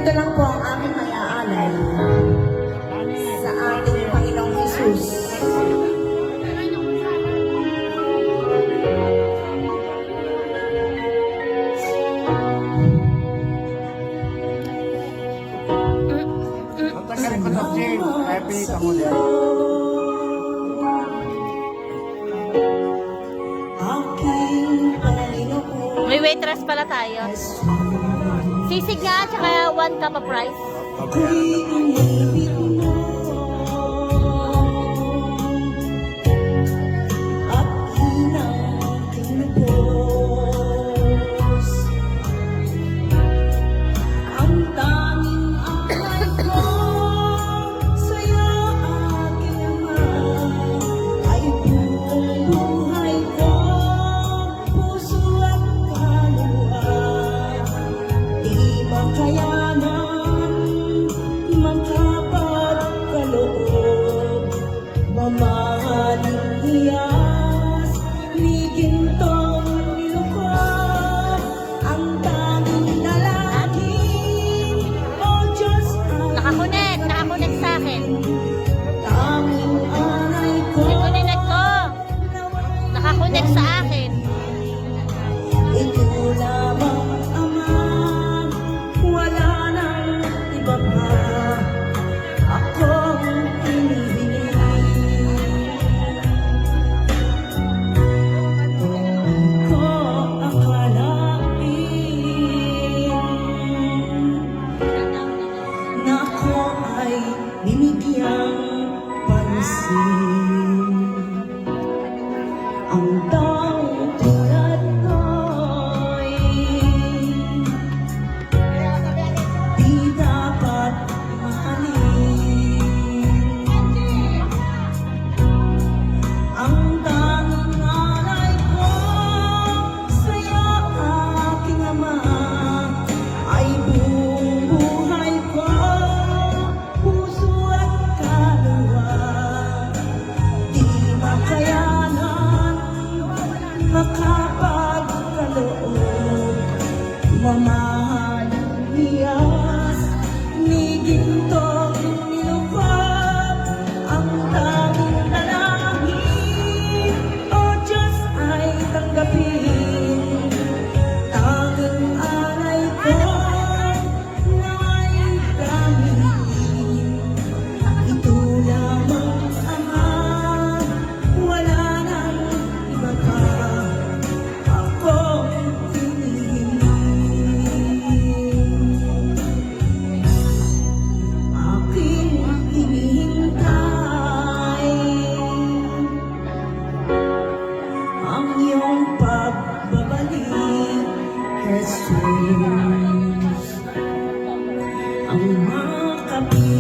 Ito lang po ang aking mayaalay sa ating Panginoong Hesus. Ang tagal ko na Jane, kaya pinita mo din. Aking Panginoon May waitress pala tayo. Sisig nga, tsaka 1 cup of rice. ako'y inibig mo at hinangking lubos. Ang tanging alay ko sa'yo, aking Ama, ay buong buhay ko, puso at kaluluwa. Di makayanan, makapagkaloob, mamahaling hiyas, ni gintong nilukod. Ang tanging dalangin, O Diyos, ay Nakakunik sa akin. tanging anay ko. Nakakunik ko. Nakakunik sa akin. Ito lamang, Ama, wala nang iba pa akong hinihiling. Ko akalain na ako ay binigyang pansin. Ang taong tulad ko'y di dapat mahalin. Ang tanging alay ko sa'yo, aking Ama, ay buong buhay ko, puso at kaluluwa. Di makayanan, makapagkaloob, mamahaling hiyas, ni gintong nilukod. Ang tanging dalangin, O Diyos, ay tanggapin. Tanging alay ko, nawa'y gamitin. Ito lamang, Ama, wala nang iba pa akong hinihiling. Aking hinihintay ang iyong pagbabalik, Jesus. Ang makapit